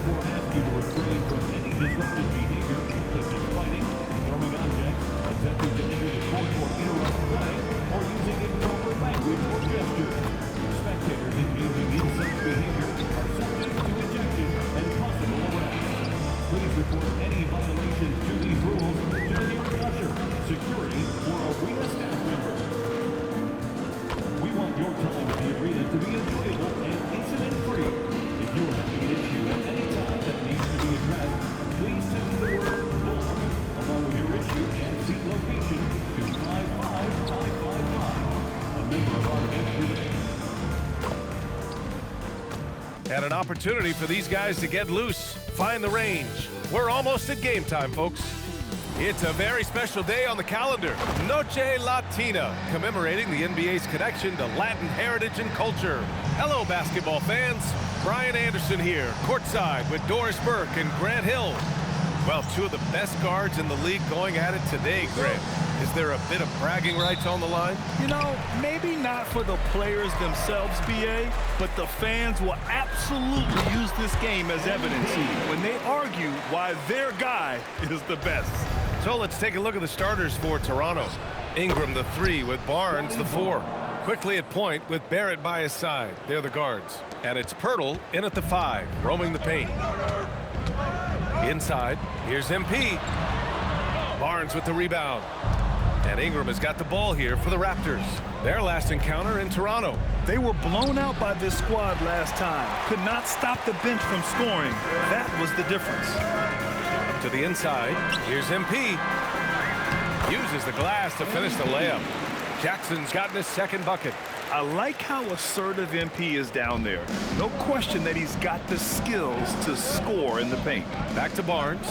therefore ask you to refrain from any disruptive behavior, such as fighting, throwing objects, attempting to enter the court or interrupt play, or using improper language or gestures. Spectators engaging in such behavior are subject to ejection and possible arrest. Please report any violations to these rules to the nearest usher, security, or arena staff member. We want your time at the arena to be enjoyable and incident-free. If you are having an issue at any time that needs to be addressed, please send the word "BORG" along with your issue and seat location to 55555. A member of our guest relay. And an opportunity for these guys to get loose, find the range. We're almost at game time, folks. It's a very special day on the calendar, Noche Latina, commemorating the NBA's connection to Latin heritage and culture. Hello, basketball fans. Brian Anderson here, courtside with Doris Burke and Grant Hill. Well, two of the best guards in the league going at it today, Grant. Is there a bit of bragging rights on the line? You know, maybe not for the players themselves, BA, but the fans will absolutely use this game as evidence when they argue why their guy is the best. So let's take a look at the starters for Toronto. Ingram, the 3, with Barnes, the 4. Quickly at point with Barrett by his side. They're the guards. And it's Pirtle in at the 5, roaming the paint. Inside, here's MP. Barnes with the rebound. And Ingram has got the ball here for the Raptors. Their last encounter in Toronto. They were blown out by this squad last time. Could not stop the bench from scoring. That was the difference. Up to the inside. Here's MP. Uses the glass to finish the layup. Jackson's gotten his second bucket. I like how assertive MP is down there. No question that he's got the skills to score in the paint. Back to Barnes.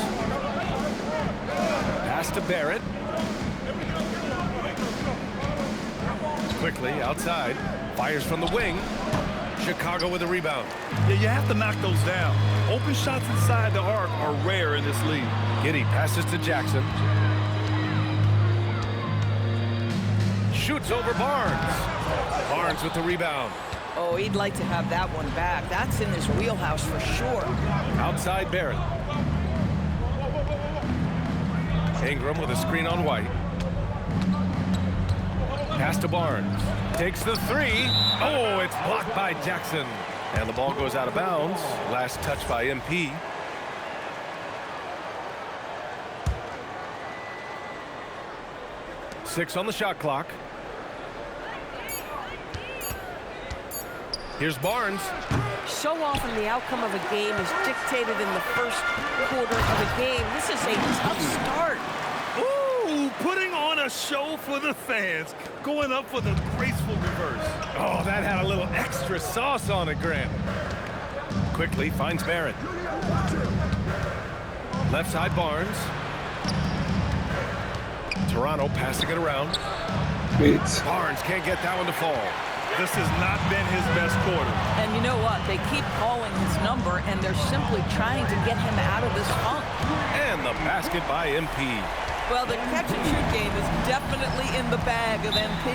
Pass to Barrett. Quickly outside. Fires from the wing. Chicago with a rebound. Yeah, you have to knock those down. Open shots inside the arc are rare in this league. Giddey passes to Jackson. Shoots over Barnes. Barnes with the rebound. Oh, he'd like to have that one back. That's in his wheelhouse for sure. Outside Barrett. Ingram with a screen on White. Pass to Barnes. Takes the 3. Oh, it's blocked by Jackson. And the ball goes out of bounds. Last touch by MP. Six on the shot clock. Here's Barnes. So often the outcome of a game is dictated in the first quarter of a game. This is a tough start. Ooh, putting on a show for the fans. Going up for the graceful reverse. Oh, that had a little extra sauce on it, Grant. Quickly finds Barrett. Left side Barnes. Toronto passing it around. Barnes can't get that one to fall. This has not been his best quarter. And you know what? They keep calling his number, and they're simply trying to get him out of this funk. And the basket by MP. Well, the catch-and-shoot game is definitely in the bag of MP.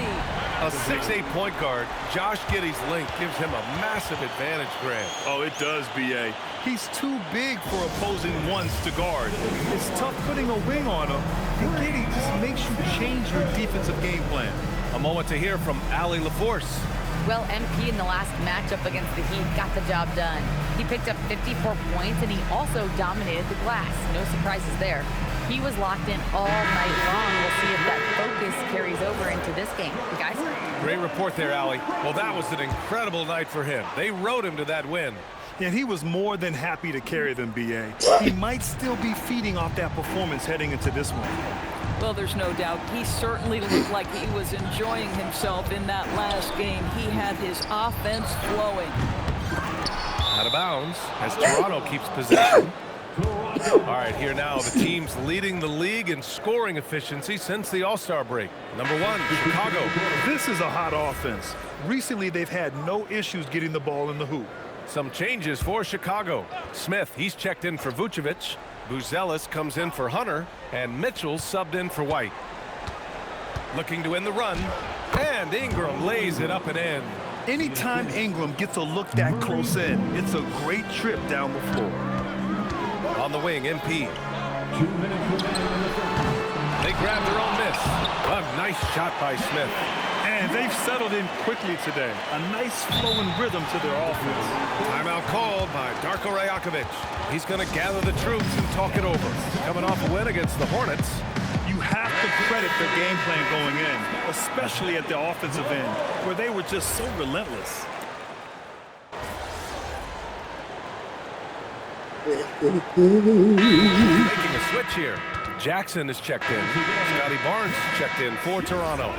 A 6'8" point guard, Josh Giddey's length gives him a massive advantage, Grant. Oh, it does, BA. He's too big for opposing ones to guard. It's tough putting a wing on him, and Giddey just makes you change your defensive game plan. A moment to hear from Allie LaForce. Well, MP in the last matchup against the Heat got the job done. He picked up 54 points, and he also dominated the glass. No surprises there. He was locked in all night long. We'll see if that focus carries over into this game. You guys? Great report there, Allie. Well, that was an incredible night for him. They rode him to that win. And he was more than happy to carry them, BA. He might still be feeding off that performance heading into this one. Well, there's no doubt. He certainly looked like he was enjoying himself in that last game. He had his offense flowing. Out of bounds as Toronto keeps possession. All right, here now, the teams leading the league in scoring efficiency since the All-Star break. Number 1, Chicago. This is a hot offense. Recently, they've had no issues getting the ball in the hoop. Some changes for Chicago. Smith, he's checked in for Vucevic. Buzelis comes in for Hunter. And Mitchell subbed in for White. Looking to end the run. And Ingram lays it up and in. Anytime Ingram gets a look that close in, it's a great trip down the floor. On the wing, MP. 2 minutes remaining in the third. They grab their own miss. A nice shot by Smith. And they've settled in quickly today. A nice flowing rhythm to their offense. Timeout called by Darko Rajakovic. He's going to gather the troops and talk it over. Coming off a win against the Hornets. You have to credit their game plan going in, especially at the offensive end, where they were just so relentless. Making a switch here. Jackson is checked in. Scotty Barnes checked in for Toronto.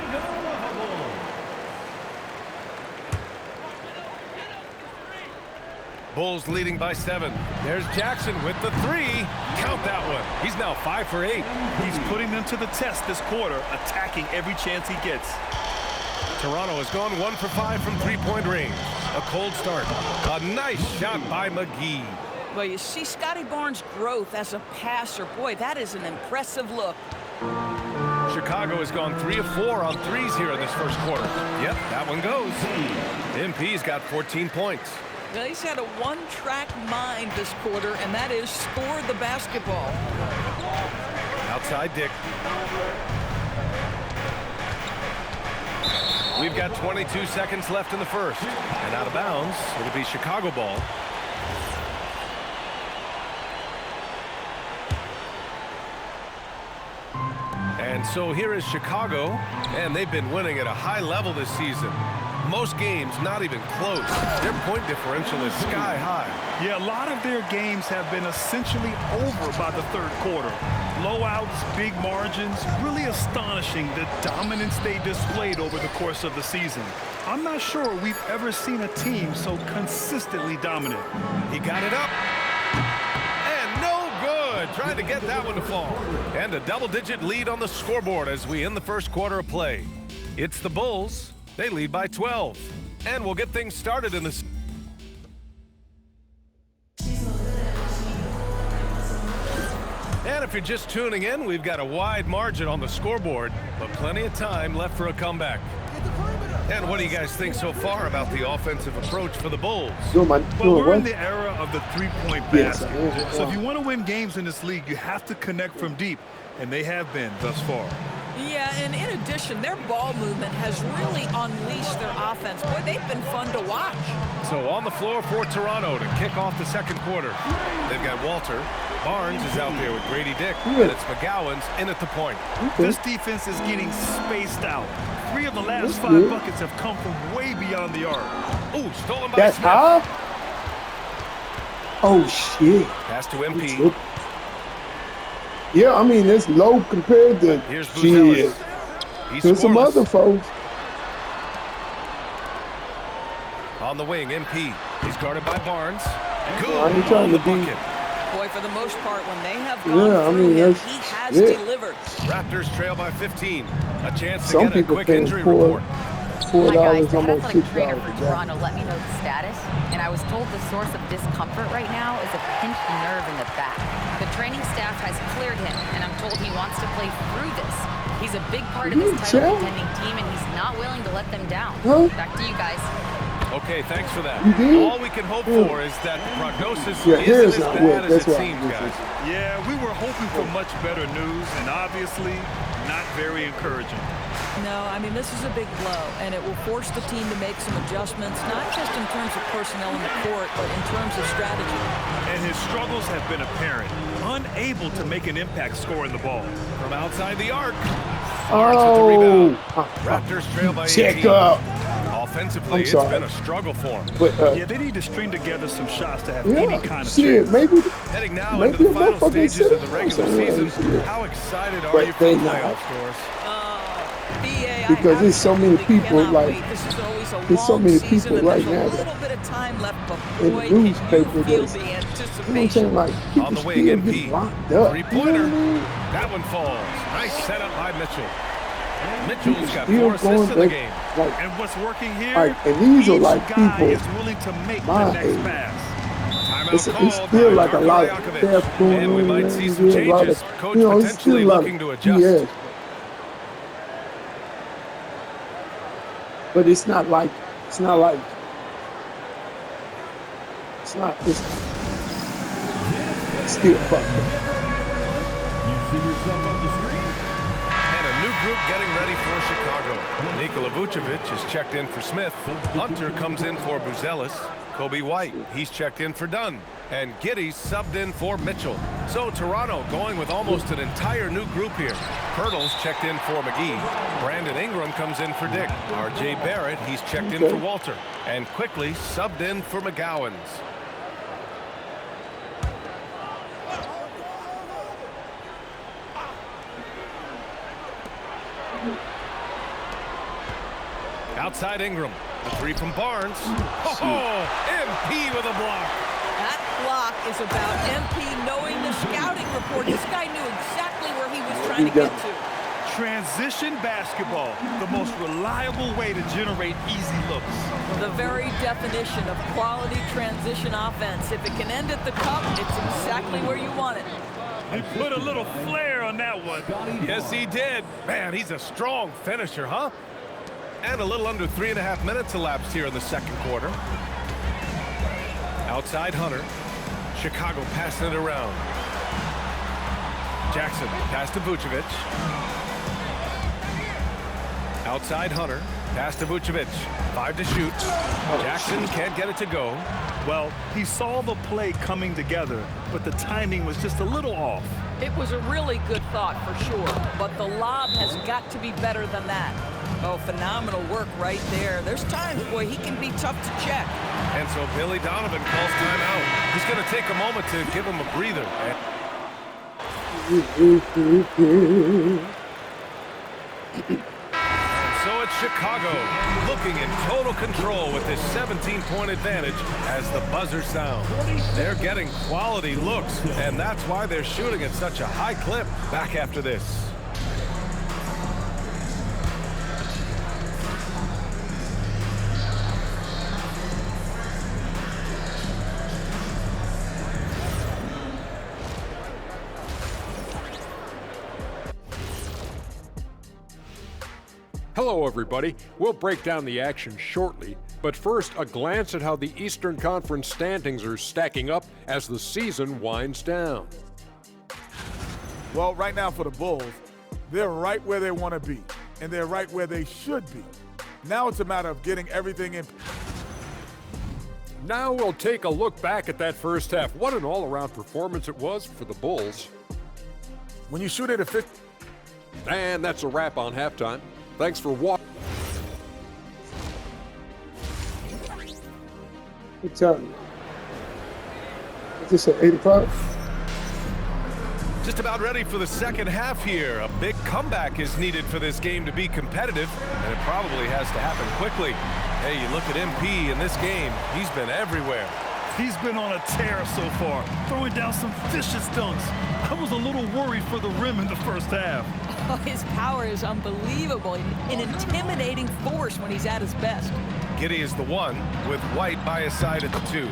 Bulls leading by 7. There's Jackson with the 3. Count that one. He's now 5 for 8. He's putting them to the test this quarter, attacking every chance he gets. Toronto has gone 1 for 5 from three-point range. A cold start. A nice shot by McGee. Well, you see Scotty Barnes' growth as a passer. Boy, that is an impressive look. Chicago has gone 3 of 4 on threes here in this first quarter. Yep, that one goes. MP's got 14 points. Well, he's had a one-track mind this quarter, and that is score the basketball. Outside Dick. We've got 22 seconds left in the first. And out of bounds, it'll be Chicago ball. And so here is Chicago, and they've been winning at a high level this season. Most games not even close. Their point differential is sky high. Yeah, a lot of their games have been essentially over by the third quarter. Blowouts, big margins, really astonishing the dominance they displayed over the course of the season. I'm not sure we've ever seen a team so consistently dominant. He got it up. And no good. Trying to get that one to fall. And a double-digit lead on the scoreboard as we end the first quarter of play. It's the Bulls. They lead by 12. And we'll get things started in this. And if you're just tuning in, we've got a wide margin on the scoreboard, but plenty of time left for a comeback. And what do you guys think so far about the offensive approach for the Bulls? Well, we're in the era of the three-point basket. So if you want to win games in this league, you have to connect from deep, and they have been thus far. Yeah, and in addition, their ball movement has really unleashed their offense. Boy, they've been fun to watch. So on the floor for Toronto to kick off the second quarter. They've got Walter. Barnes is out there with Grady Dick, and it's McGowan's in at the point. This defense is getting spaced out. 3 of the last 5 buckets have come from way beyond the arc. Ooh, stolen by That's Smith. high? Oh, shit. Pass to MP. Yeah, I mean, it's low compared to Here's shit. He's To some scoreless. other folks. On the wing, MP. He's guarded by Barnes. Good. I ain't trying to be. Bucket. Boy, for the most part, when they have gone Yeah, I through mean, him, that's he has it. delivered. Raptors trail by 15. A chance to Some get a people quick paying injury $4. report. My guys, $4 the almost athletic $6 trainer a for day. Toronto let me know the status, and I was told the source of discomfort right now is a pinched nerve in the back. The training staff has cleared him, and I'm told he wants to play through this. He's a big part of this title contending team, and he's not willing to let them down. Huh? Back to you guys. Okay, thanks for that. You did? All we can hope for is that the prognosis Yeah, isn't here's as not bad what. as That's it why. seems, guys. Yeah, we were hoping for much better news, and obviously not very encouraging. No, I mean, this is a big blow, and it will force the team to make some adjustments, not just in terms of personnel in the court, but in terms of strategy. And his struggles have been apparent, unable to make an impact scoring the ball. From outside the arc. Oh. Raptors trail by 18. Check up. Offensively, it's sorry. been a struggle for them. But, Yeah, they need to string together some shots to have any yeah, kind of shit, chance. maybe. Heading now Maybe into the a final motherfucker stages of the said regular something. season. How excited are But you for they the not. playoffs, Doris? BA, Because there's so many absolutely people, cannot like, wait. This is always a there's so long many season, people and right there's now a that- little bit of time left, but in boy, the can newspaper you feel that's- the You know what I'm anticipation. saying? Like, people On the wing, still MP. get locked up. Three-pointer. You know what I mean? That one falls. Nice setup by Mitchell. Mitchell's got Still 4 assists going in the back, game. like, And what's working here? Like, and these are each like guy people is willing to make my the next age. pass. Timeout it's called still by like a Darko lot of Rajakovic. stuff going And we on. might see some There's a lot changes. of- Coach you know, it's still potentially a lot looking of to adjust. BS. But it's not like it's not still fucked up. You see yourself on the screen? And a new group getting ready for Chicago. Nikola Vucevic is checked in for Smith. Hunter comes in for Buzelis. Kobe White, he's checked in for Dunn. And Giddey's subbed in for Mitchell. So Toronto going with almost an entire new group here. Pirtle's checked in for McGee. Brandon Ingram comes in for Dick. R.J. Barrett, he's checked in for Walter. And quickly subbed in for McGowans. Outside Ingram. The three from Barnes. Oh, MP with a block. That block is about MP knowing the scouting report. This guy knew exactly where he was trying to get to. Transition basketball, the most reliable way to generate easy looks. The very definition of quality transition offense. If it can end at the cup, it's exactly where you want it. He put a little flair on that one. Yes, he did. Man, he's a strong finisher, huh? And a little under 3.5 minutes elapsed here in the second quarter. Outside Hunter. Chicago passing it around. Jackson pass to Vucevic. Outside Hunter. Pass to Vucevic. 5 to shoot. Jackson can't get it to go. Well, he saw the play coming together, but the timing was just a little off. It was a really good thought for sure, but the lob has got to be better than that. Oh, phenomenal work right there. There's times, boy, he can be tough to check. And so Billy Donovan calls timeout. He's going to take a moment to give him a breather. And so it's Chicago looking in total control with this 17-point advantage as the buzzer sounds. They're getting quality looks, and that's why they're shooting at such a high clip. Back after this. Hello, everybody. We'll break down the action shortly, but first, a glance at how the Eastern Conference standings are stacking up as the season winds down. Well, right now for the Bulls, they're right where they want to be, and they're right where they should be. Now it's a matter of getting everything in. Now we'll take a look back at that first half. What an all-around performance it was for the Bulls. When you shoot it at 50. And that's a wrap on halftime. Thanks for watching. What time? Is this at 8 o'clock? Just about ready for the second half here. A big comeback is needed for this game to be competitive, and it probably has to happen quickly. Hey, you look at MP in this game, he's been everywhere. He's been on a tear so far, throwing down some vicious dunks. I was a little worried for the rim in the first half. Oh, his power is unbelievable, an intimidating force when he's at his best. Giddey is the one, with White by his side at the 2.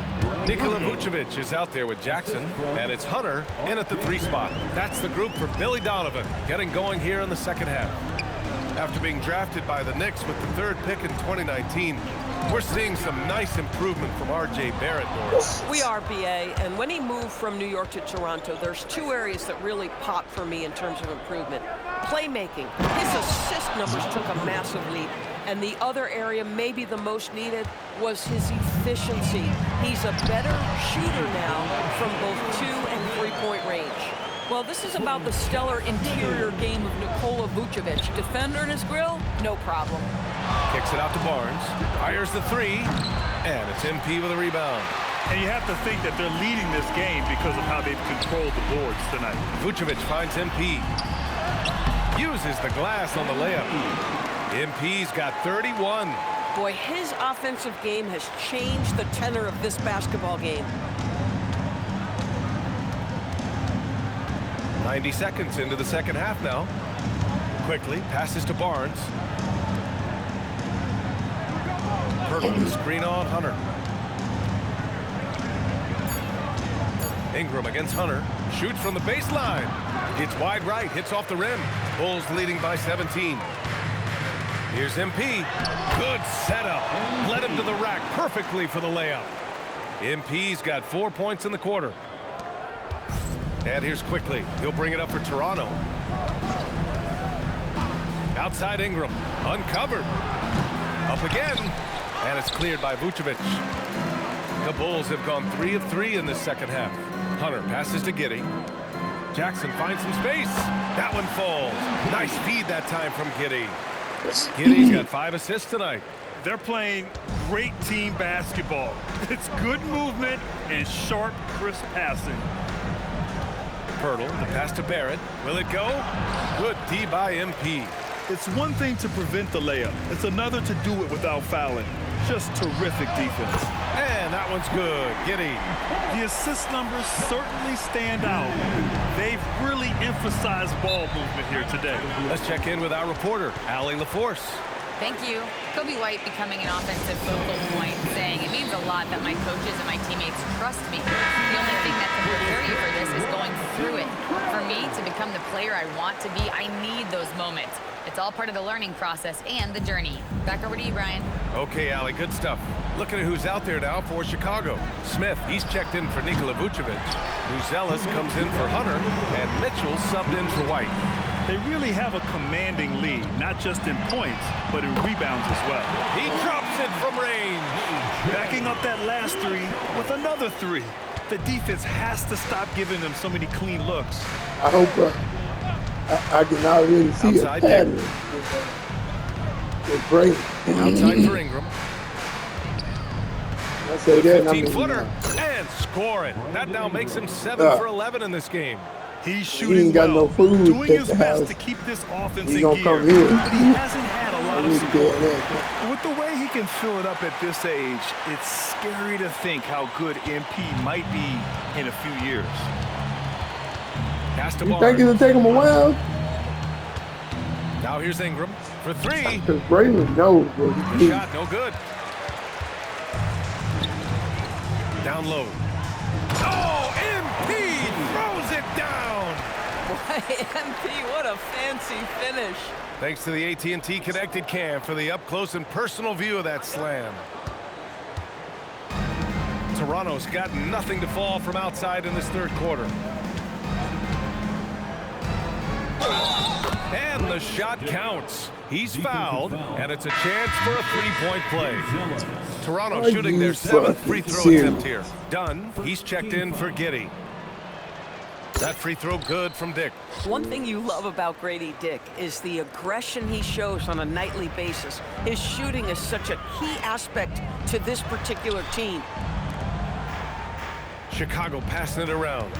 Nikola Vucevic is out there with Jackson, and it's Hunter in at the 3 spot. That's the group for Billy Donovan, getting going here in the second half. After being drafted by the Knicks with the 3rd pick in 2019, we're seeing some nice improvement from R.J. Barrett, Norris. We are, B.A., and when he moved from New York to Toronto, there's 2 areas that really popped for me in terms of improvement. Playmaking. His assist numbers took a massive leap. And the other area, maybe the most needed, was his efficiency. He's a better shooter now from both 2- and 3-point range. Well, this is about the stellar interior game of Nikola Vucevic. Defender in his grill, no problem. Kicks it out to Barnes, fires the 3, and it's MP with a rebound. And you have to think that they're leading this game because of how they've controlled the boards tonight. Vucevic finds MP. Uses the glass on the layup. MP's got 31. Boy, his offensive game has changed the tenor of this basketball game. 90 seconds into the second half now. Quickly passes to Barnes. Pirtle with the screen on Hunter. Ingram against Hunter. Shoots from the baseline. It's wide right. Hits off the rim. Bulls leading by 17. Here's MP. Good setup. Led him to the rack perfectly for the layup. MP's got 4 points in the quarter. And here's quickly. He'll bring it up for Toronto. Outside Ingram. Uncovered. Up again. And it's cleared by Vucevic. The Bulls have gone 3 of 3 in this second half. Hunter passes to Giddey. Jackson finds some space. That one falls. Nice feed that time from Giddey. Giddey's got 5 assists tonight. They're playing great team basketball. It's good movement and sharp, crisp passing. Pirtle, the pass to Barrett. Will it go? Good D by MP. It's one thing to prevent the layup. It's another to do it without fouling. Just terrific defense. And that one's good. Giddey. The assist numbers certainly stand out. They've really emphasized ball movement here today. Let's check in with our reporter, Allie LaForce. Thank you. Kobe White becoming an offensive focal point, saying it means a lot that my coaches and my teammates trust me. The only thing that can prepare you for this is going through it. For me to become the player I want to be, I need those moments. It's all part of the learning process and the journey. Back over to you, Brian. Okay, Allie, good stuff. Looking at who's out there now for Chicago. Smith, he's checked in for Nikola Vucevic. Buzelis comes in for Hunter, and Mitchell subbed in for White. They really have a commanding lead, not just in points, but in rebounds as well. He drops it from range. Backing up that last 3 with another 3. The defense has to stop giving them so many clean looks. I hope I can already see Outside a pattern. It's great. Outside for Ingram. I say that, 15-footer and scoring. That now makes him 7 for 11 in this game. He's shooting ain't got well, no food doing at his the best house. to keep this offense He in gonna gear. come here. But he hasn't had a lot of He's support. doing that. With the way he can fill it up at this age, it's scary to think how good MP might be in a few years. Pass to You Barnes. think it'll take him a while? Now here's Ingram for 3. Because Braylon knows what he The needs. shot, no good. Down low. Oh, MP throws it down. Boy, MP, what a fancy finish. Thanks to the AT&T Connected Cam for the up-close and personal view of that slam. Toronto's got nothing to fall from outside in this third quarter. And the shot counts. He's fouled, and it's a chance for a 3-point play. Toronto shooting their 7th free throw attempt here. Dunn, he's checked in for Giddey. That free throw good from Dick. One thing you love about Grady Dick is the aggression he shows on a nightly basis. His shooting is such a key aspect to this particular team. Chicago passing it around.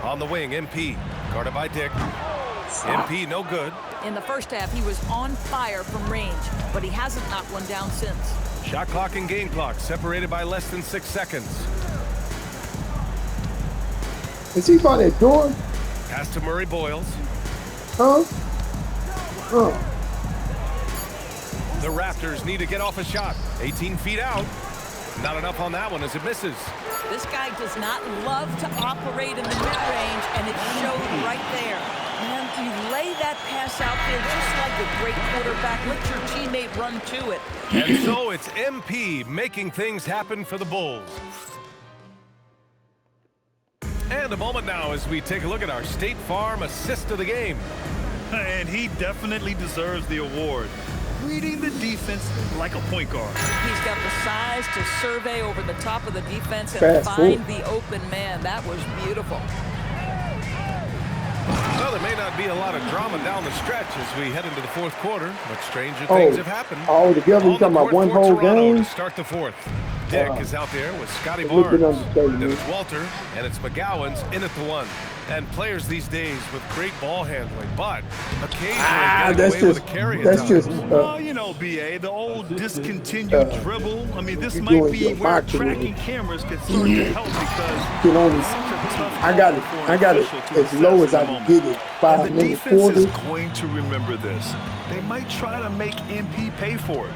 On the wing, MP. Guarded by Dick. MP, no good. In the first half, he was on fire from range, but he hasn't knocked one down since. Shot clock and game clock separated by less than 6 seconds. Is he by that door? Pass to Murray Boyles. Huh? Oh. The Raptors need to get off a shot. 18 feet out. Not enough on that one as it misses. This guy does not love to operate in the mid-range, and it showed right there. Man, you lay that pass out there just like a great quarterback. Let your teammate run to it. And so it's MP making things happen for the Bulls. And a moment now as we take a look at our State Farm assist of the game. And he definitely deserves the award. Reading the defense like a point guard. He's got the size to survey over the top of the defense and Fast find forward. the open man. That was beautiful. Well, there may not be a lot of drama down the stretch as we head into the fourth quarter, but stranger things have happened. All together, you talking about one for whole Toronto game? to start the fourth. Dick is out there with Scotty Look at Barnes. understatement. Then it's Walter, and it's McGowan's in at the 1. And players these days with great ball handling, but occasionally getting away with a carry at times. Well, you know, BA, the old discontinued dribble. I mean, this you're might doing be your where boxing tracking cameras could start to help because Can only, it's such a tough I got it. call for an I got it official to as low as assess I in can the get moment. it. 5 And the minutes, defense 40. is going to remember this. They might try to make MP pay for it.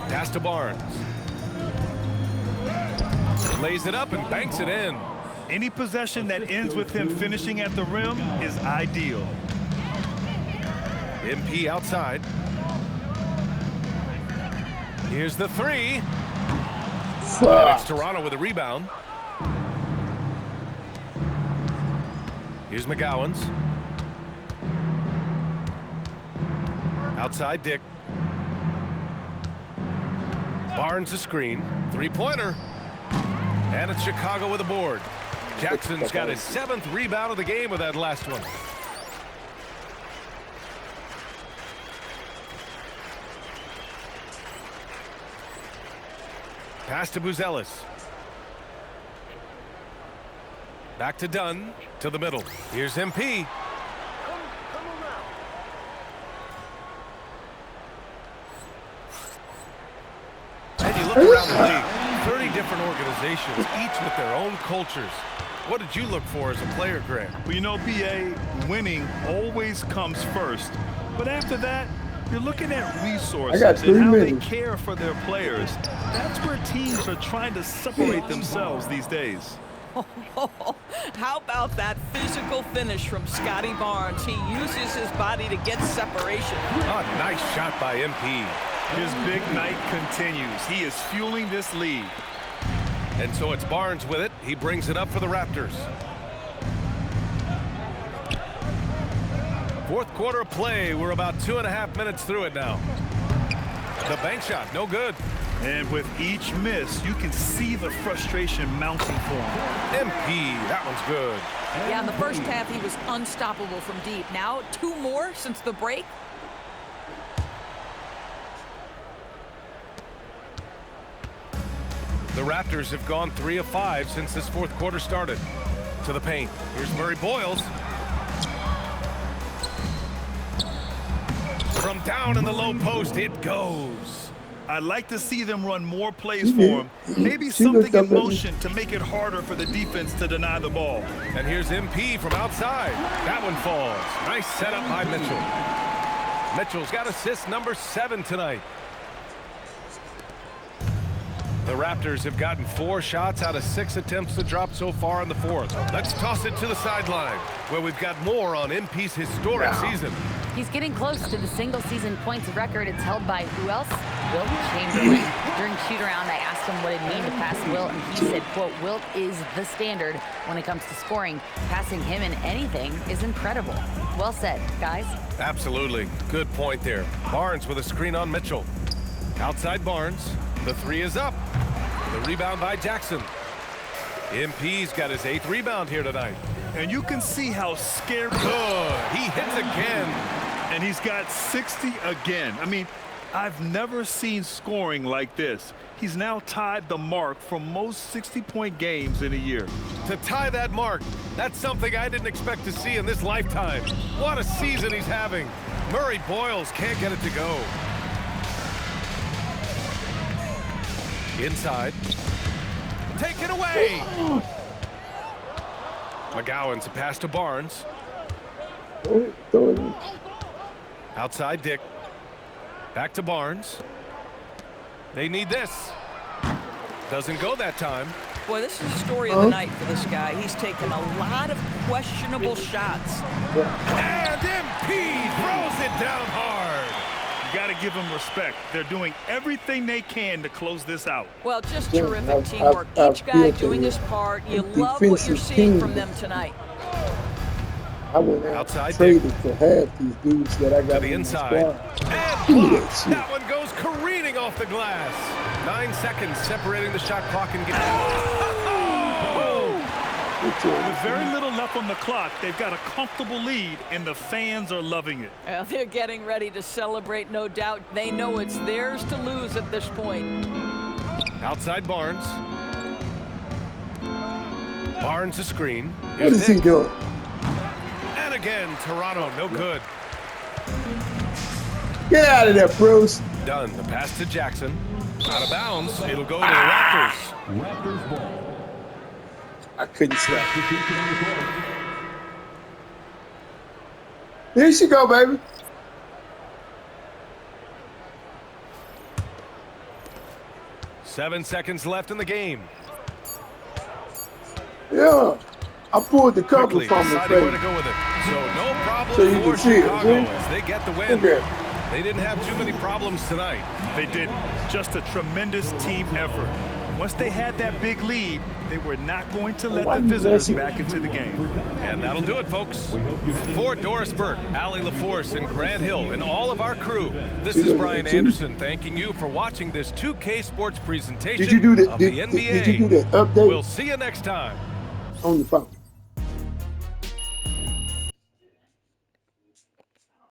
Pass to Barnes. Lays it up and banks it in. Any possession that ends with him finishing at the rim is ideal. MP outside. Here's the 3. And it's Toronto with a rebound. Here's McGowan's. Outside Dick. Barnes a screen. Three-pointer. And it's Chicago with a board. Jackson's got his 7th rebound of the game with that last one. Pass to Buzelis. Back to Dunn, to the middle. Here's MP. And you look around the league, 30 different organizations, each with their own cultures. What did you look for as a player, Grant? Well, you know, BA, winning always comes first. But after that, you're looking at resources and how they care for their players. That's where teams are trying to separate themselves these days. How about that physical finish from Scotty Barnes? He uses his body to get separation. Oh, nice shot by MP. His big night continues. He is fueling this lead. And so it's Barnes with it. He brings it up for the Raptors. Fourth quarter of play. We're about 2.5 minutes through it now. The bank shot, no good. And with each miss, you can see the frustration mounting for him. MP, that one's good. Yeah, in the first half, he was unstoppable from deep. Now, 2 more since the break. The Raptors have gone 3 of 5 since this fourth quarter started. To the paint. Here's Murray Boyles. From down in the low post, it goes. I'd like to see them run more plays for him. Maybe something in motion to make it harder for the defense to deny the ball. And here's MP from outside. That one falls. Nice setup by Mitchell. Mitchell's got assist number 7 tonight. The Raptors have gotten 4 shots out of 6 attempts to drop so far in the fourth. Let's toss it to the sideline, where we've got more on MP's historic season. He's getting close to the single-season points record. It's held by who else? Wilt Chamberlain. During shoot-around, I asked him what it mean to pass Wilt, and he said, quote, Wilt is the standard when it comes to scoring. Passing him in anything is incredible. Well said, guys. Absolutely. Good point there. Barnes with a screen on Mitchell. Outside Barnes. The 3 is up. The rebound by Jackson. MP's got his 8th rebound here tonight. And you can see how scared. Good. He hits again. And he's got 60 again. I mean, I've never seen scoring like this. He's now tied the mark for most 60-point games in a year. To tie that mark, that's something I didn't expect to see in this lifetime. What a season he's having. Murray Boyles can't get it to go. Inside. Take it away. McGowan's a pass to Barnes. Outside Dick. Back to Barnes. They need this. Doesn't go that time. Boy, this is the story of the night for this guy. He's taken a lot of questionable shots. And MP throws it down hard. You got to give them respect. They're doing everything they can to close this out. Well, just terrific teamwork. Each guy doing his part. You love what you're seeing from them tonight. I went outside traded to half these dudes that I got to the inside. And that one goes careening off the glass. 9 seconds separating the shot clock and With very little left on the clock, they've got a comfortable lead, and the fans are loving it. Well, they're getting ready to celebrate, no doubt. They know it's theirs to lose at this point. Outside Barnes. Barnes a screen. What is he doing? And again, Toronto, no good. Get out of there, Bruce. Done. The pass to Jackson. Out of bounds. It'll go to the Raptors. Raptors ball. I couldn't stop. Here she go, baby. Seven seconds left in the game. Yeah. I pulled the cover Quickly from him, deciding where baby. to go with it. So no problem So you for can see it, Chicago see? as they get the win. Okay. They didn't have too many problems tonight. They did just a tremendous team effort. Once they had that big lead, they were not going to let the visitors back into the game. And that'll do it, folks. For Doris Burke, Allie LaForce, and Grant Hill, and all of our crew, this is Brian Anderson thanking you for watching this 2K Sports presentation of the NBA. Did you do that update? We'll see you next time. On the phone.